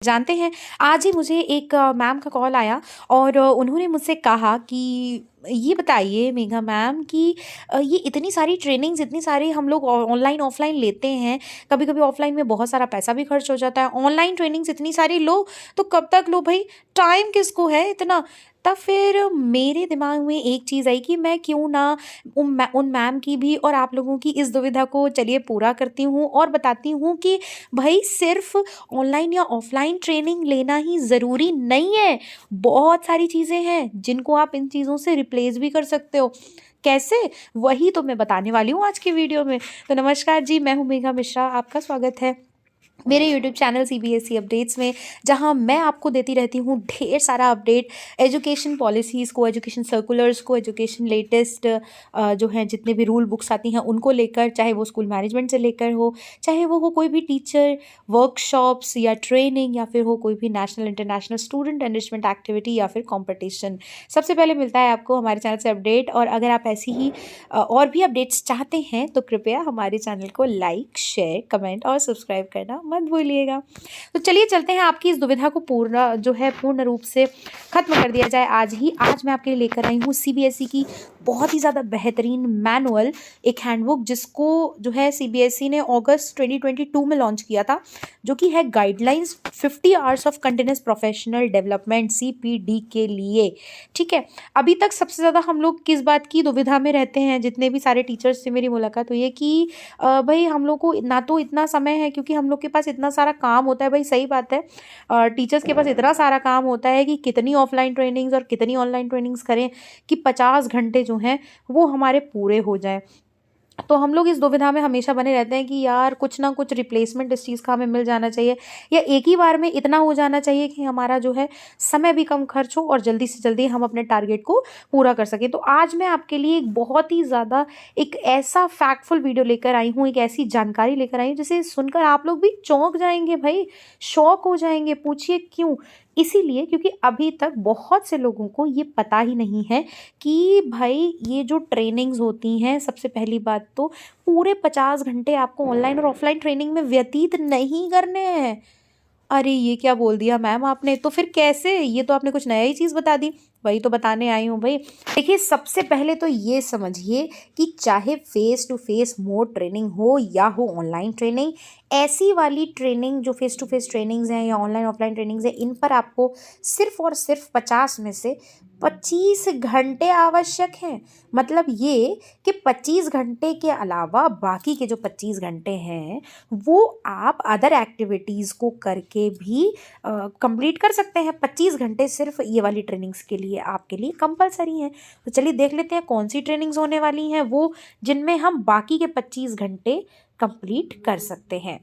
जानते हैं, आज ही मुझे एक मैम का कॉल आया और उन्होंने मुझसे कहा कि ये बताइए मेघा मैम कि ये इतनी सारी ट्रेनिंग्स, इतनी सारी हम लोग ऑनलाइन ऑफलाइन लेते हैं। कभी कभी ऑफलाइन में बहुत सारा पैसा भी खर्च हो जाता है, ऑनलाइन ट्रेनिंग्स इतनी सारी लो तो कब तक लो भाई, टाइम किसको है इतना। तब फिर मेरे दिमाग में एक चीज़ आई कि मैं क्यों ना उन मैम की भी और आप लोगों की इस दुविधा को चलिए पूरा करती हूँ और बताती हूँ कि भाई सिर्फ ऑनलाइन या ऑफलाइन ट्रेनिंग लेना ही ज़रूरी नहीं है। बहुत सारी चीज़ें हैं जिनको आप इन चीज़ों से रिप्लेस भी कर सकते हो। कैसे? वही तो मैं बताने वाली हूँ आज की वीडियो में। तो नमस्कार जी, मैं हूँ मेघा मिश्रा, आपका स्वागत है मेरे यूट्यूब चैनल सीबीएसई अपडेट्स में, जहां मैं आपको देती रहती हूं ढेर सारा अपडेट एजुकेशन पॉलिसीज़ को, एजुकेशन सर्कुलर्स को, एजुकेशन लेटेस्ट जो हैं जितने भी रूल बुक्स आती हैं उनको लेकर, चाहे वो स्कूल मैनेजमेंट से लेकर हो, चाहे वो हो कोई भी टीचर वर्कशॉप्स या ट्रेनिंग, या फिर हो कोई भी national international student enrichment activity या फिर कॉम्पिटिशन। सबसे पहले मिलता है आपको हमारे चैनल से अपडेट। और अगर आप ऐसी ही और भी अपडेट्स चाहते हैं तो कृपया हमारे चैनल को लाइक, शेयर, कमेंट और सब्सक्राइब करना मत भूलिएगा। तो चलिए चलते हैं, आपकी इस दुविधा को पूर्ण रूप से खत्म कर दिया जाए आज ही। आज मैं आपके लिए लेकर आई हूँ सीबीएसई की बहुत ही ज़्यादा बेहतरीन मैनुअल, एक हैंडबुक जिसको जो है सीबीएसई ने अगस्त 2022 में लॉन्च किया था, जो कि है guidelines 50 hours of continuous professional development CPD के लिए। ठीक है, अभी तक सबसे ज़्यादा हम लोग किस बात की दुविधा में रहते हैं, जितने भी सारे टीचर्स से मेरी मुलाकात हुई है, कि भाई हम लोग को ना तो इतना समय है, क्योंकि हम लोग के पास इतना सारा काम होता है। भाई सही बात है, टीचर्स के पास इतना सारा काम होता है कि कितनी ऑफलाइन ट्रेनिंग्स और कितनी ऑनलाइन ट्रेनिंग्स करें कि 50 घंटे जो हैं वो हमारे पूरे हो जाएं। तो हम लोग इस दुविधा में हमेशा बने रहते हैं कि यार कुछ ना कुछ रिप्लेसमेंट इस चीज़ का हमें मिल जाना चाहिए, या एक ही बार में इतना हो जाना चाहिए कि हमारा जो है समय भी कम खर्च हो और जल्दी से जल्दी हम अपने टारगेट को पूरा कर सकें। तो आज मैं आपके लिए एक बहुत ही ज़्यादा एक ऐसा फैक्टफुल वीडियो लेकर आई हूँ, एक ऐसी जानकारी लेकर आई हूँ जिसे सुनकर आप लोग भी चौंक जाएंगे, भाई शॉक हो जाएंगे। पूछिए क्यों? इसीलिए क्योंकि अभी तक बहुत से लोगों को ये पता ही नहीं है कि भाई ये जो ट्रेनिंग्स होती हैं, सबसे पहली बात तो पूरे 50 घंटे आपको ऑनलाइन और ऑफलाइन ट्रेनिंग में व्यतीत नहीं करने हैं। अरे ये क्या बोल दिया मैम आपने, तो फिर कैसे? ये तो आपने कुछ नया ही चीज़ बता दी। वही तो बताने आई हूँ भाई। देखिए, सबसे पहले तो ये समझिए कि चाहे face to face mode training हो या हो ऑनलाइन ट्रेनिंग, ऐसी वाली ट्रेनिंग जो फेस टू फेस ट्रेनिंग्स हैं या ऑनलाइन ऑफलाइन ट्रेनिंग्स हैं, इन पर आपको सिर्फ और सिर्फ 50 में से 25 घंटे आवश्यक हैं। मतलब ये कि 25 घंटे के अलावा बाकी के जो 25 घंटे हैं वो आप अदर एक्टिविटीज़ को करके भी कंप्लीट कर सकते हैं। 25 घंटे सिर्फ ये वाली ट्रेनिंग्स के लिए आपके लिए कंपलसरी हैं। तो चलिए देख लेते हैं कौन सी ट्रेनिंग्स होने वाली हैं वो, जिनमें हम बाकी के 25 घंटे कंप्लीट कर सकते हैं।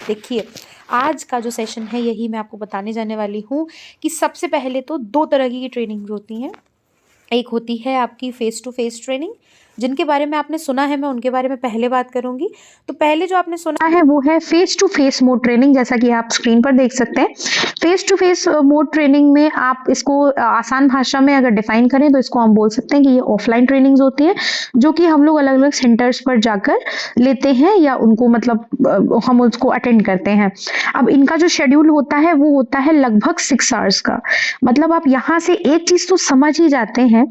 देखिए, आज का जो सेशन है यही मैं आपको बताने जाने वाली हूँ कि सबसे पहले तो 2 तरह की ट्रेनिंग होती हैं। एक होती है आपकी फेस टू फेस ट्रेनिंग, जिनके बारे में आपने सुना है, मैं उनके बारे में पहले बात करूंगी। तो पहले जो आपने सुना है वो है face to face mode training, जैसा कि आप स्क्रीन पर देख सकते हैं। Face to face mode training में आप इसको आसान भाषा में अगर डिफाइन करें तो इसको हम बोल सकते हैं कि ये ऑफलाइन ट्रेनिंग्स होती है, जो कि हम लोग अलग अलग सेंटर्स पर जाकर लेते हैं, या उनको मतलब हम उसको अटेंड करते हैं। अब इनका जो शेड्यूल होता है वो होता है लगभग 6 आवर्स का। मतलब आप यहाँ से एक चीज तो समझ ही जाते हैं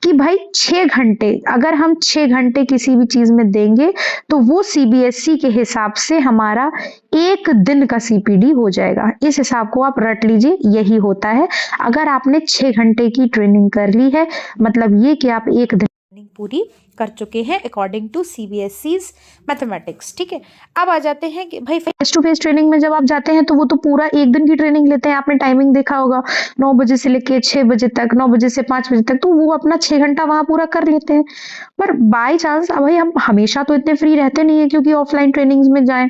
कि भाई 6 घंटे अगर हम 6 घंटे किसी भी चीज में देंगे तो वो सीबीएसई के हिसाब से हमारा एक दिन का सीपीडी हो जाएगा। इस हिसाब को आप रट लीजिए, यही होता है। अगर आपने 6 घंटे की ट्रेनिंग कर ली है, मतलब ये कि आप एक दिन पूरी कर चुके हैं अकॉर्डिंग टू सीबीएसई's मैथमेटिक्स। ठीक है, अब आ जाते हैं कि भाई फेस टू फेस ट्रेनिंग में जब आप जाते हैं तो वो तो पूरा एक दिन की ट्रेनिंग लेते हैं। आपने टाइमिंग देखा होगा, 9 बजे से लेके 6 बजे तक, 9 बजे से 5 बजे तक, तो वो अपना 6 घंटा वहां पूरा कर लेते हैं। पर बाई चांस भाई हम हमेशा तो इतने फ्री रहते नहीं है क्योंकि ऑफलाइन ट्रेनिंग्स में जाएं।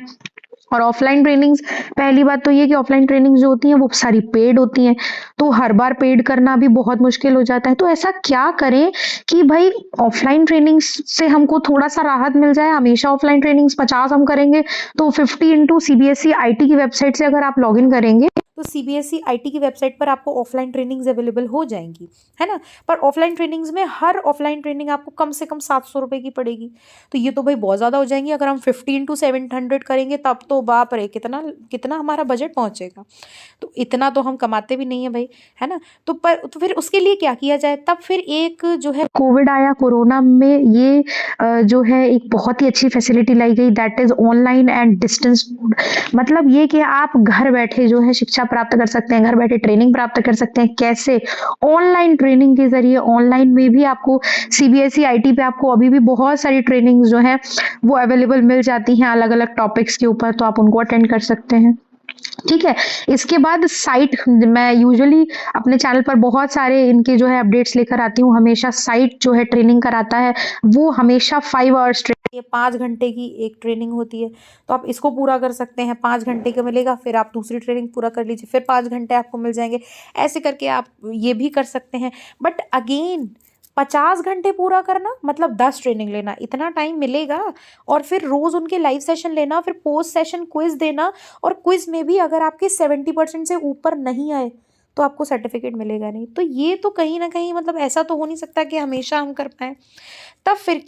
और ऑफलाइन ट्रेनिंग्स, पहली बात तो ये कि ऑफलाइन ट्रेनिंग्स जो होती हैं वो सारी पेड होती हैं, तो हर बार पेड करना भी बहुत मुश्किल हो जाता है। तो ऐसा क्या करें कि भाई ऑफलाइन ट्रेनिंग्स से हमको थोड़ा सा राहत मिल जाए। हमेशा ऑफलाइन ट्रेनिंग्स 50 हम करेंगे तो 50 इंटू सीबीएसई आईटी की वेबसाइट से अगर आप लॉग इन करेंगे तो सीबीएसई आईटी की वेबसाइट पर आपको ऑफलाइन ट्रेनिंग्स अवेलेबल हो जाएंगी, है ना। पर ऑफलाइन ट्रेनिंग्स में हर ऑफलाइन ट्रेनिंग आपको कम से कम 700 रुपये की पड़ेगी। तो ये तो भाई बहुत ज़्यादा हो जाएंगी। अगर हम 15 to 700 करेंगे तब तो बाप रे कितना कितना हमारा बजट पहुंचेगा। तो इतना तो हम कमाते भी नहीं है भाई, है ना। तो फिर उसके लिए क्या किया जाए। तब फिर एक जो है कोविड आया, कोरोना में ये जो है एक बहुत ही अच्छी फैसिलिटी लाई गई, that is online and distance. मतलब ये कि आप घर बैठे जो है शिक्षा प्राप्त कर सकते हैं, घर बैठे ट्रेनिंग प्राप्त कर सकते हैं। कैसे? ऑनलाइन ट्रेनिंग के जरिए। ऑनलाइन में भी आपको सीबीएसई आईटी पे आपको अभी भी बहुत सारी ट्रेनिंग जो है वो अवेलेबल मिल जाती हैं अलग अलग टॉपिक्स के ऊपर, तो आप उनको अटेंड कर सकते हैं। ठीक है। इसके बाद साइट, मैं यूजुअली अपने चैनल पर बहुत सारे इनके जो है अपडेट्स लेकर आती हूँ। हमेशा साइट जो है ट्रेनिंग कराता है, वो हमेशा 5 आवर्स ट्रेनिंग, 5 घंटे की एक ट्रेनिंग होती है। तो आप इसको पूरा कर सकते हैं, 5 घंटे का मिलेगा, फिर आप दूसरी ट्रेनिंग पूरा कर लीजिए, फिर 5 घंटे आपको मिल जाएंगे। ऐसे करके आप ये भी कर सकते हैं। बट अगेन 50 घंटे पूरा करना मतलब 10 ट्रेनिंग लेना, इतना टाइम मिलेगा। और फिर रोज़ उनके लाइव सेशन लेना, फिर पोस्ट सेशन क्विज देना। और क्विज में भी अगर आपके 70% से ऊपर नहीं आए तो आपको सर्टिफिकेट मिलेगा नहीं। तो ये तो कहीं ना कहीं मतलब ऐसा तो हो नहीं सकता कि हमेशा हम कर पाएँ। तब फिर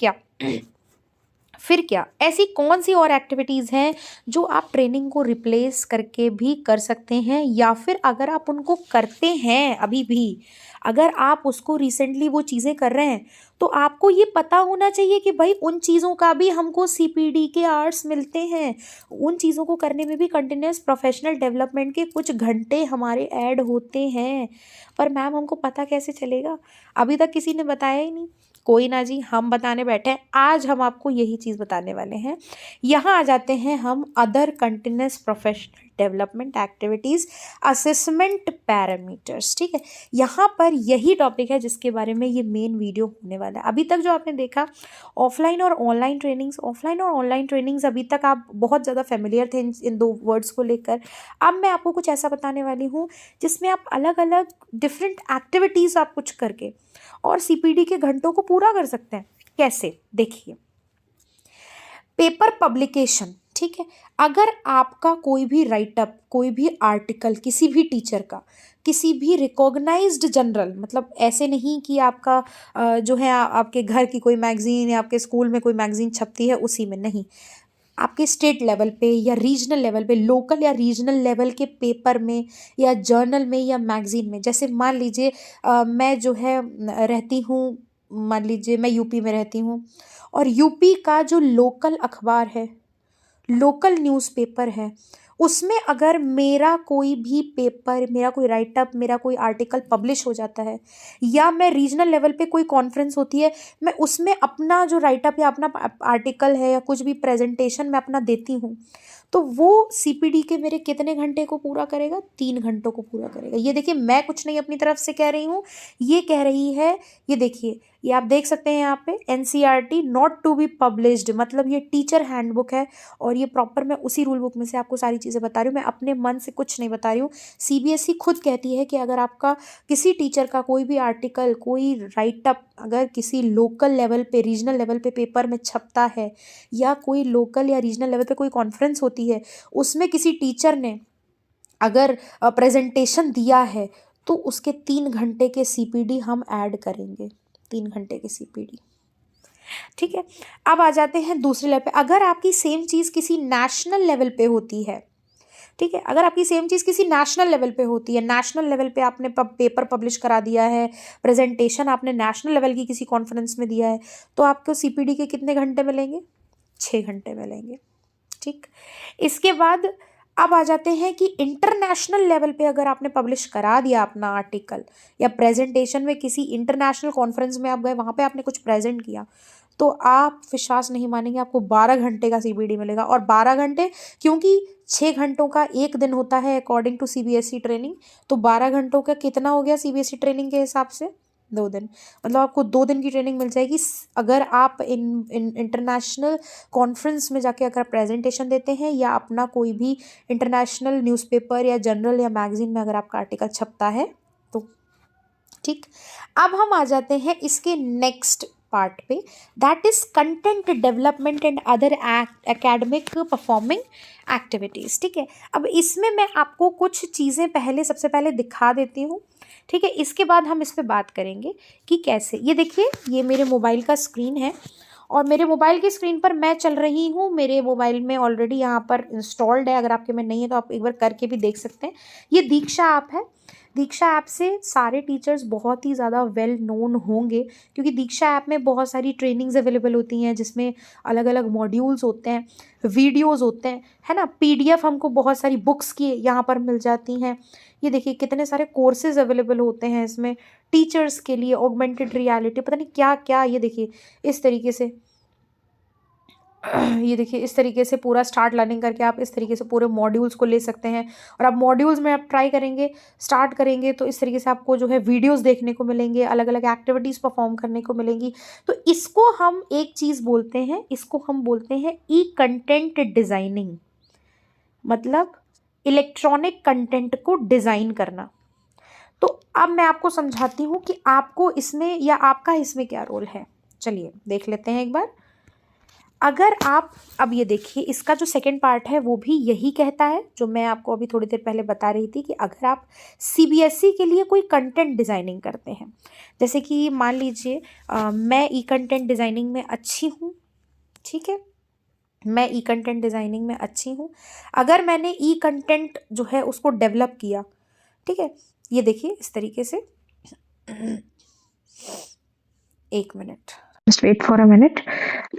क्या ऐसी कौन सी और एक्टिविटीज़ हैं जो आप ट्रेनिंग को रिप्लेस करके भी कर सकते हैं, या फिर अगर आप उनको करते हैं अभी भी, अगर आप उसको रिसेंटली वो चीज़ें कर रहे हैं, तो आपको ये पता होना चाहिए कि भाई उन चीज़ों का भी हमको सीपीडी के आवर्स मिलते हैं। उन चीज़ों को करने में भी कंटिन्यूस प्रोफेशनल डेवलपमेंट के कुछ घंटे हमारे ऐड होते हैं। पर मैम हमको पता कैसे चलेगा? अभी तक किसी ने बताया ही नहीं। कोई ना जी, हम बताने बैठे हैं। आज हम आपको यही चीज़ बताने वाले हैं। यहाँ आ जाते हैं हम other continuous professional development activities assessment parameters. ठीक है, यहाँ पर यही टॉपिक है जिसके बारे में ये मेन वीडियो होने वाला है। अभी तक जो आपने देखा ऑफलाइन और ऑनलाइन ट्रेनिंग्स, अभी तक आप बहुत ज़्यादा फेमिलियर थे इन दो वर्ड्स को लेकर। अब मैं आपको कुछ ऐसा बताने वाली हूँ जिसमें आप अलग अलग डिफरेंट एक्टिविटीज़ आप कुछ करके और सीपीडी के घंटों को पूरा कर सकते हैं। कैसे? देखिए, पेपर पब्लिकेशन। ठीक है, अगर आपका कोई भी राइटअप, कोई भी आर्टिकल, किसी भी टीचर का, किसी भी रिकॉग्नाइज्ड जर्नल, मतलब ऐसे नहीं कि आपका जो है आपके घर की कोई मैगज़ीन या आपके स्कूल में कोई मैगज़ीन छपती है उसी में, नहीं, आपके स्टेट लेवल पे या रीजनल लेवल पे, लोकल या रीजनल लेवल के पेपर में या जर्नल में या मैगज़ीन में। जैसे मान लीजिए मैं जो है रहती हूँ, मान लीजिए मैं यूपी में रहती हूँ, और यूपी का जो लोकल अखबार है, लोकल न्यूज़पेपर है, उसमें अगर मेरा कोई भी पेपर, मेरा कोई राइटअप, मेरा कोई आर्टिकल पब्लिश हो जाता है, या मैं रीजनल लेवल पे कोई कॉन्फ्रेंस होती है, मैं उसमें अपना जो राइटअप या अपना आर्टिकल है या कुछ भी प्रेजेंटेशन मैं अपना देती हूँ, तो वो सीपीडी के मेरे कितने घंटे को पूरा करेगा? 3 घंटों को पूरा करेगा। ये देखिए, मैं कुछ नहीं अपनी तरफ से कह रही हूँ, ये कह रही है, ये देखिए, ये आप देख सकते हैं यहाँ पे NCERT not to be published, मतलब ये टीचर हैंडबुक है। और ये प्रॉपर मैं उसी रूल बुक में से आपको सारी चीज़ें बता रही हूँ, मैं अपने मन से कुछ नहीं बता रही हूँ। सीबीएसई खुद कहती है कि अगर आपका किसी टीचर का कोई भी आर्टिकल, कोई राइटअप अगर किसी लोकल लेवल पे, रीजनल लेवल पे पेपर में छपता है, या कोई लोकल या रीजनल लेवल पे कोई कॉन्फ्रेंस होती है, उसमें किसी टीचर ने अगर प्रेजेंटेशन दिया है, तो उसके 3 घंटे के सीपीडी हम ऐड करेंगे, 3 घंटे के सीपीडी। ठीक है, अब आ जाते हैं दूसरे लेवल पे। अगर आपकी सेम चीज़ किसी नेशनल लेवल पे होती है, ठीक है, अगर आपकी सेम चीज़ किसी नेशनल लेवल पे होती है, नेशनल लेवल पे आपने पेपर पब्लिश करा दिया है, प्रेजेंटेशन आपने नेशनल लेवल की किसी कॉन्फ्रेंस में दिया है, तो आपको सीपीडी के कितने घंटे मिलेंगे? 6 घंटे मिलेंगे। ठीक, इसके बाद अब आ जाते हैं कि इंटरनेशनल लेवल पे अगर आपने पब्लिश करा दिया अपना आर्टिकल या प्रेजेंटेशन में, किसी इंटरनेशनल कॉन्फ्रेंस में आप गए, वहाँ पे आपने कुछ प्रेजेंट किया, तो आप विश्वास नहीं मानेंगे, आपको 12 घंटे का सीपीडी मिलेगा। और 12 घंटे, क्योंकि 6 घंटों का एक दिन होता है अकॉर्डिंग टू सीबीएसई ट्रेनिंग, तो 12 घंटों का कितना हो गया सीबीएसई ट्रेनिंग के हिसाब से? 2 दिन। मतलब आपको 2 दिन की ट्रेनिंग मिल जाएगी अगर आप इंटरनेशनल कॉन्फ्रेंस में जाके अगर प्रेजेंटेशन देते हैं, या अपना कोई भी इंटरनेशनल न्यूज़पेपर या जर्नल या मैगजीन में अगर आपका आर्टिकल छपता है तो। ठीक, अब हम आ जाते हैं इसके नेक्स्ट पार्ट पे, that is content development and other academic performing activities. ठीक है, अब इसमें मैं आपको कुछ चीज़ें पहले सबसे पहले दिखा देती हूँ। ठीक है, इसके बाद हम इस पे बात करेंगे कि कैसे। ये देखिए, ये मेरे मोबाइल का स्क्रीन है और मेरे मोबाइल की स्क्रीन पर मैं चल रही हूँ। मेरे मोबाइल में ऑलरेडी यहाँ पर इंस्टॉल्ड है, अगर आपके में नहीं है तो आप एक बार करके भी देख सकते हैं। ये दीक्षा ऐप है। दीक्षा ऐप से सारे टीचर्स बहुत ही ज़्यादा वेल नोन होंगे, क्योंकि दीक्षा ऐप में बहुत सारी ट्रेनिंग्स अवेलेबल होती हैं जिसमें अलग अलग मॉड्यूल्स होते हैं, वीडियोस होते हैं, है ना। पीडीएफ हमको बहुत सारी बुक्स की यहाँ पर मिल जाती हैं। ये देखिए कितने सारे कोर्सेज अवेलेबल होते हैं इसमें टीचर्स के लिए, ऑगमेंटेड रियलिटी, पता नहीं क्या क्या। ये देखिए इस तरीके से ये देखिए इस तरीके से पूरा स्टार्ट लर्निंग करके आप इस तरीके से पूरे मॉड्यूल्स को ले सकते हैं। और आप मॉड्यूल्स में आप ट्राई करेंगे, स्टार्ट करेंगे तो इस तरीके से आपको जो है वीडियोस देखने को मिलेंगे, अलग अलग एक्टिविटीज़ परफॉर्म करने को मिलेंगी। तो इसको हम एक चीज़ बोलते हैं, इसको हम बोलते हैं ई कंटेंट डिज़ाइनिंग, मतलब इलेक्ट्रॉनिक कंटेंट को डिज़ाइन करना। तो अब मैं आपको समझाती हूँ कि आपको इसमें या आपका इसमें क्या रोल है। चलिए देख लेते हैं एक बार। अगर आप, अब ये देखिए इसका जो सेकंड पार्ट है वो भी यही कहता है जो मैं आपको अभी थोड़ी देर पहले बता रही थी, कि अगर आप सीबीएसई के लिए कोई कंटेंट डिज़ाइनिंग करते हैं, जैसे कि मान लीजिए मैं ई कंटेंट डिज़ाइनिंग में अच्छी हूँ। ठीक है, मैं ई कंटेंट डिज़ाइनिंग में अच्छी हूँ। अगर मैंने ई कंटेंट जो है उसको डेवलप किया, ठीक है, ये देखिए इस तरीके से, एक minute, just wait for a minute.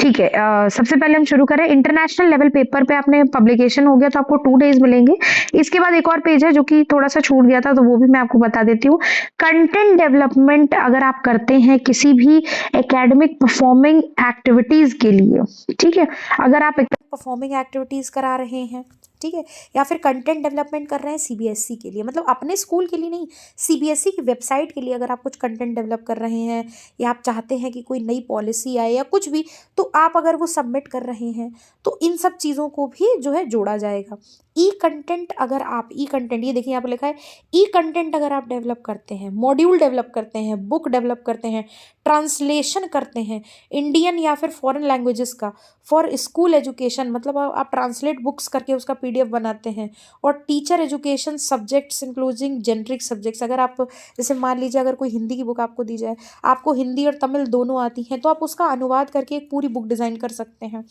ठीक है, सबसे पहले हम शुरू करें। इंटरनेशनल लेवल पेपर पे आपने पब्लिकेशन हो गया तो आपको 2 डेज मिलेंगे। इसके बाद एक और पेज है जो कि थोड़ा सा छूट गया था, तो वो भी मैं आपको बता देती हूँ। कंटेंट डेवलपमेंट अगर आप करते हैं किसी भी एकेडमिक परफॉर्मिंग एक्टिविटीज के लिए, ठीक है, अगर आप परफॉर्मिंग एक्टिविटीज़ करा रहे हैं, ठीक है, या फिर कंटेंट डेवलपमेंट कर रहे हैं सीबीएसई के लिए, मतलब अपने स्कूल के लिए नहीं, सीबीएसई की वेबसाइट के लिए अगर आप कुछ कंटेंट डेवलप कर रहे हैं, या आप चाहते हैं कि कोई नई पॉलिसी आए या कुछ भी, तो आप अगर वो सबमिट कर रहे हैं तो इन सब चीज़ों को भी जो है जोड़ा जाएगा। ई कंटेंट, अगर आप ई कंटेंट, ये देखिए यहाँ पर लिखा है ई कंटेंट, अगर आप डेवलप करते हैं, मॉड्यूल डेवलप करते हैं, बुक डेवलप करते हैं, ट्रांसलेशन करते हैं इंडियन या फिर फॉरेन लैंग्वेजेस का फॉर स्कूल एजुकेशन, मतलब आप ट्रांसलेट बुक्स करके उसका पीडीएफ बनाते हैं, और teacher education subjects including generic subjects, अगर आप जैसे मान लीजिए अगर कोई हिंदी की बुक आपको दी जाए, आपको हिंदी और तमिल दोनों आती हैं, तो आप उसका अनुवाद करके एक पूरी बुक डिज़ाइन कर सकते हैं।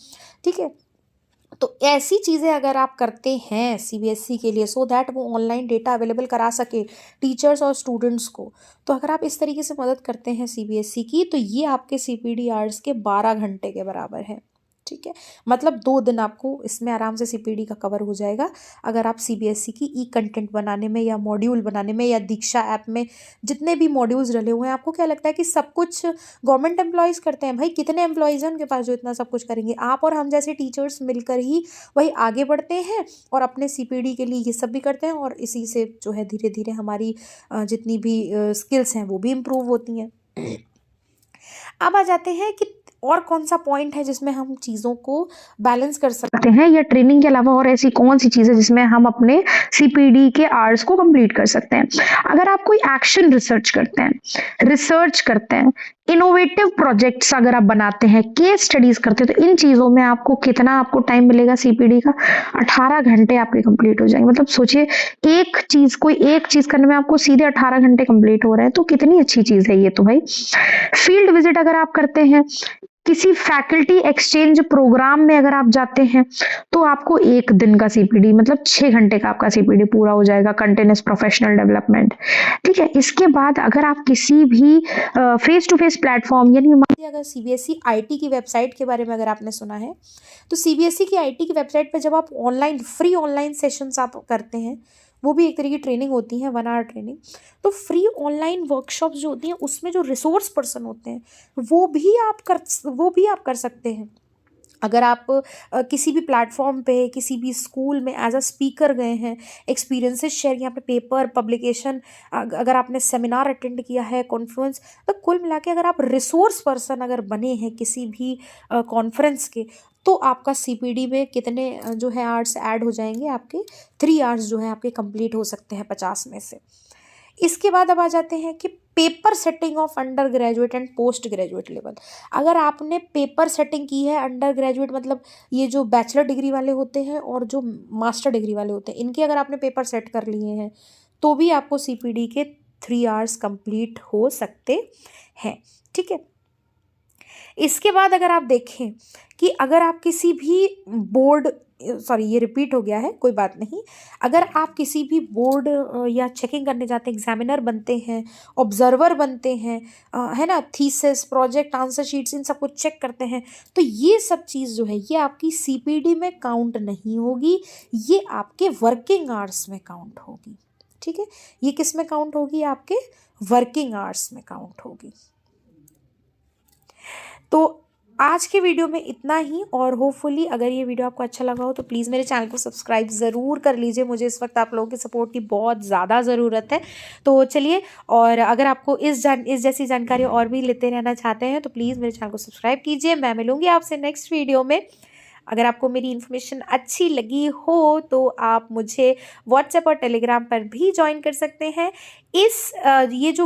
ठीक है, तो ऐसी चीज़ें अगर आप करते हैं सीबीएसई के लिए, सो दैट वो ऑनलाइन डेटा अवेलेबल करा सके टीचर्स और स्टूडेंट्स को, तो अगर आप इस तरीके से मदद करते हैं सीबीएसई की, तो ये आपके सीपीडी आवर्स के 12 घंटे के बराबर है। ठीक है, मतलब 2 दिन आपको इसमें आराम से सीपीडी का कवर हो जाएगा, अगर आप सीबीएसई की ई कंटेंट बनाने में या मॉड्यूल बनाने में, या दीक्षा ऐप में जितने भी मॉड्यूल्स डले हुए हैं। आपको क्या लगता है कि सब कुछ गवर्नमेंट एम्प्लॉयज़ करते हैं? भाई कितने एम्प्लॉयज़ हैं उनके पास जो इतना सब कुछ करेंगे? आप और हम जैसे टीचर्स मिलकर ही वही आगे बढ़ते हैं और अपने सीपीडी के लिए ये सब भी करते हैं, और इसी से जो है धीरे धीरे हमारी जितनी भी स्किल्स हैं वो भी इम्प्रूव होती हैं। अब आ जाते हैं कि और कौन सा पॉइंट है जिसमें हम चीज़ों को बैलेंस कर सकते हैं, या ट्रेनिंग के अलावा और ऐसी कौन सी चीज़ है जिसमें हम अपने सीपीडी के आवर्स को कंप्लीट कर सकते हैं। अगर आप कोई एक्शन रिसर्च करते हैं, इनोवेटिव प्रोजेक्ट्स अगर आप बनाते हैं, केस स्टडीज करते हैं, तो इन चीज़ों में आपको कितना आपको टाइम मिलेगा सीपीडी का? 18 घंटे आपके कंप्लीट हो जाएंगे। मतलब सोचिए, कोई एक चीज़ करने में आपको सीधे 18 घंटे कंप्लीट हो रहे हैं, तो कितनी अच्छी चीज़ है ये तो भाई। फील्ड विजिट अगर आप करते हैं, किसी फैकल्टी एक्सचेंज प्रोग्राम में अगर आप जाते हैं, तो आपको 1 दिन का सीपीडी, मतलब 6 घंटे का आपका सीपीडी पूरा हो जाएगा, कंटिन्यूअस प्रोफेशनल डेवलपमेंट। ठीक है, इसके बाद अगर आप किसी भी फेस टू फेस प्लेटफॉर्म, यानी अगर सीबीएसई आईटी की वेबसाइट के बारे में अगर आपने सुना है, तो सीबीएसई की आईटी की वेबसाइट पर जब आप ऑनलाइन फ्री ऑनलाइन सेशंस आप करते हैं, वो भी एक तरह की ट्रेनिंग होती है, 1 आवर ट्रेनिंग, तो फ्री ऑनलाइन वर्कशॉप्स जो होती हैं उसमें जो रिसोर्स पर्सन होते हैं वो भी आप कर सकते हैं। अगर आप किसी भी प्लेटफॉर्म पे, किसी भी स्कूल में एज अ स्पीकर गए हैं, एक्सपीरियंसेस शेयर, यहाँ पे पेपर पब्लिकेशन, अगर आपने सेमिनार अटेंड किया है, कॉन्फ्रेंस, तो कुल मिला के अगर आप रिसोर्स पर्सन अगर बने हैं किसी भी कॉन्फ्रेंस के, तो आपका सीपीडी में कितने जो है आवर्स ऐड हो जाएंगे, आपके 3 आवर्स जो है आपके कंप्लीट हो सकते हैं 50 में से। इसके बाद अब आ जाते हैं कि paper setting of under graduate and post graduate level. अगर आपने पेपर सेटिंग की है अंडर ग्रेजुएट, मतलब ये जो बैचलर डिग्री वाले होते हैं और जो मास्टर डिग्री वाले होते हैं, इनके अगर आपने पेपर सेट कर लिए हैं तो भी आपको CPD के 3 आवर्स कंप्लीट हो सकते हैं। ठीक है। इसके बाद अगर आप देखें कि अगर आप किसी भी बोर्ड, सॉरी ये रिपीट हो गया है, कोई बात नहीं, अगर आप किसी भी बोर्ड या चेकिंग करने जाते हैं, एग्जामिनर बनते हैं, ऑब्जर्वर बनते हैं, है ना, थीसिस, प्रोजेक्ट, आंसर शीट्स, इन सबको चेक करते हैं, तो ये सब चीज़ जो है ये आपकी CPD में काउंट नहीं होगी, ये आपके वर्किंग आवर्स में काउंट होगी। ठीक है, ये किस में काउंट होगी? आपके वर्किंग आवर्स में काउंट होगी। तो आज के वीडियो में इतना ही, और होपफुली अगर ये वीडियो आपको अच्छा लगा हो तो प्लीज़ मेरे चैनल को सब्सक्राइब ज़रूर कर लीजिए। मुझे इस वक्त आप लोगों के सपोर्ट की बहुत ज़्यादा ज़रूरत है। तो चलिए, और अगर आपको इस जैसी जानकारी और भी लेते रहना चाहते हैं तो प्लीज़ मेरे चैनल को सब्सक्राइब कीजिए। मैं मिलूँगी आपसे नेक्स्ट वीडियो में। अगर आपको मेरी इन्फॉर्मेशन अच्छी लगी हो तो आप मुझे व्हाट्सएप और टेलीग्राम पर भी ज्वाइन कर सकते हैं। ये जो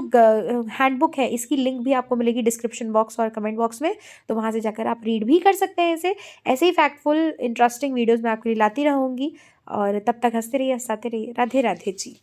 हैंडबुक है इसकी लिंक भी आपको मिलेगी डिस्क्रिप्शन बॉक्स और कमेंट बॉक्स में, तो वहाँ से जाकर आप रीड भी कर सकते हैं इसे। ऐसे ही फैक्टफुल इंटरेस्टिंग वीडियोज़ मैं आपके लिए लाती रहूँगी, और तब तक हंसते रहिए, हंसाते रहिए। राधे राधे जी।